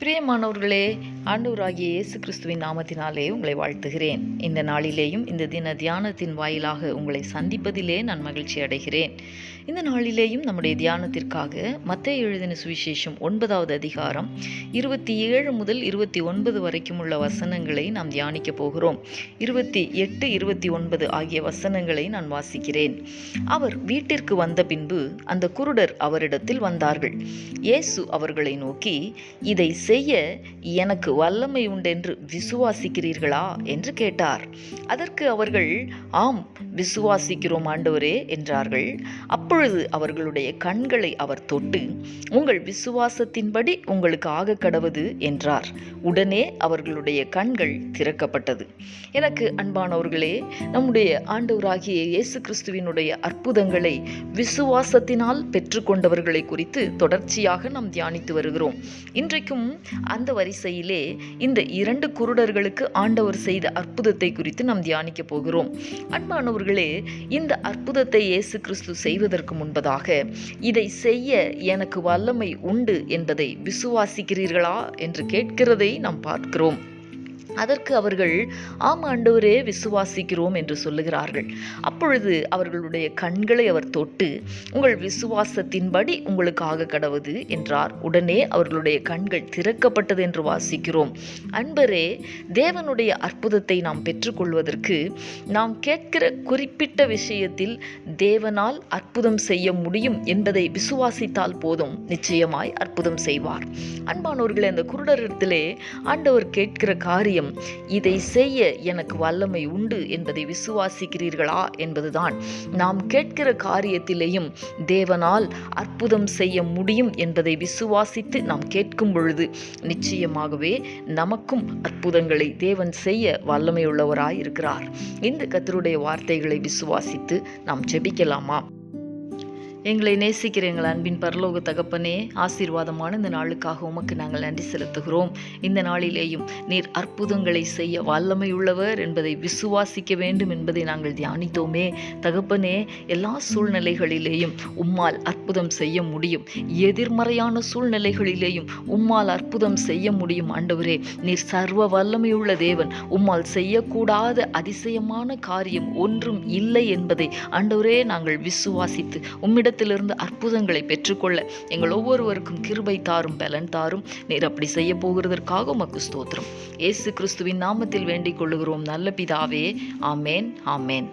பிரியமானவர்களே, ஆண்டவராகிய இயேசு கிறிஸ்துவின் நாமத்தினாலே உங்களை வாழ்த்துகிறேன். இந்த நாளிலேயும் இந்த தின தியானத்தின் வாயிலாக உங்களை சந்திப்பதிலே நான் மகிழ்ச்சி அடைகிறேன். இந்த நாளிலேயும் நம்முடைய தியானத்திற்காக மத்தேயு எழுதின சுவிசேஷம் 9வது அதிகாரம் 27 முதல் 29 வரைக்கும் உள்ள வசனங்களை நாம் தியானிக்க போகிறோம். 28, 29 ஆகிய வசனங்களை நான் வாசிக்கிறேன். அவர் வீட்டிற்கு வந்த பின்பு அந்த குருடர் அவரிடத்தில் வந்தார்கள். இயேசு அவர்களை நோக்கி, இதை செய்ய எனக்கு வல்லமை உண்டென்று விசுவாசிக்கிறீர்களா என்று கேட்டார். அதற்கு அவர்கள், ஆம், விசுவாசிக்கிறோம் ஆண்டவரே என்றார்கள். அப்பொழுது அவர்களுடைய கண்களை அவர் தொட்டு, உங்கள் விசுவாசத்தின்படி உங்களுக்கு ஆக கடவது என்றார். உடனே அவர்களுடைய கண்கள் திறக்கப்பட்டது. எனக்கு அன்பானவர்களே, நம்முடைய ஆண்டவராகிய இயேசு கிறிஸ்துவினுடைய அற்புதங்களை விசுவாசத்தினால் பெற்றுக்கொண்டவர்களை குறித்து தொடர்ச்சியாக நாம் தியானித்து வருகிறோம். இன்றைக்கும் அந்த வரிசையிலே இந்த 2 குருடர்களுக்கு ஆண்டவர் செய்த அற்புதத்தை குறித்து நாம் தியானிக்க போகிறோம். அன்பானவர்களே, இந்த அற்புதத்தை இயேசு கிறிஸ்து செய்வதற்கு முன்பதாக, இதை செய்ய எனக்கு வல்லமை உண்டு என்பதை விசுவாசிக்கிறீர்களா என்று கேட்கிறதை நாம் பார்க்கிறோம். அதற்கு அவர்கள், ஆம் ஆண்டவரே, விசுவாசிக்கிறோம் என்று சொல்லுகிறார்கள். அப்பொழுது அவர்களுடைய கண்களை அவர் தொட்டு, உங்கள் விசுவாசத்தின்படி உங்களுக்கு ஆக கடவது என்றார். உடனே அவர்களுடைய கண்கள் திறக்கப்பட்டது என்று வாசிக்கிறோம். அன்பரே, தேவனுடைய அற்புதத்தை நாம் பெற்றுக்கொள்வதற்கு நாம் கேட்கிற குறிப்பிட்ட விஷயத்தில் தேவனால் அற்புதம் செய்ய முடியும் என்பதை விசுவாசித்தால் போதும், நிச்சயமாய் அற்புதம் செய்வார். அன்பானவர்களே, அந்த குருடரிடத்திலே ஆண்டவர் கேட்கிற காரியம், இதை செய்ய எனக்கு வல்லமை உண்டு என்பதை விசுவாசிக்கிறீர்களா என்பதுதான். நாம் கேட்கிற காரியத்திலேயும் தேவனால் அற்புதம் செய்ய முடியும் என்பதை விசுவாசித்து நாம் கேட்கும் பொழுது நிச்சயமாகவே நமக்கும் அற்புதங்களை தேவன் செய்ய வல்லமையுள்ளவராய் இருக்கிறார். இந்த கர்த்தருடைய வார்த்தைகளை விசுவாசித்து நாம் ஜெபிக்கலாமா? எங்களை நேசிக்கிற எங்கள் அன்பின் பரலோக தகப்பனே, ஆசீர்வாதமான இந்த நாளுக்காக உமக்கு நாங்கள் நன்றி செலுத்துகிறோம். இந்த நாளிலேயும் நீர் அற்புதங்களை செய்ய வல்லமையுள்ளவர் என்பதை விசுவாசிக்க வேண்டும் என்பதை நாங்கள் தியானித்தோமே. தகப்பனே, எல்லா சூழ்நிலைகளிலேயும் உம்மால் அற்புதம் செய்ய முடியும். எதிர்மறையான சூழ்நிலைகளிலேயும் உம்மால் அற்புதம் செய்ய முடியும். ஆண்டவரே, நீர் சர்வ வல்லமையுள்ள தேவன். உம்மால் செய்யக்கூடாத அதிசயமான காரியம் ஒன்றும் இல்லை என்பதை ஆண்டவரே நாங்கள் விசுவாசித்து உம்மிடத்திலிருந்து அற்புதங்களை பெற்றுக்கொள்ள எங்கள் ஒவ்வொருவருக்கும் கிருபை தாரும், பலன் தாரும். நீர் அப்படி செய்ய போகிறதற்காக உமக்கு ஸ்தோத்திரம். இயேசு கிறிஸ்துவின் நாமத்தில் வேண்டிக் கொள்ளுகிறோம் நல்ல பிதாவே. ஆமேன், ஆமேன்.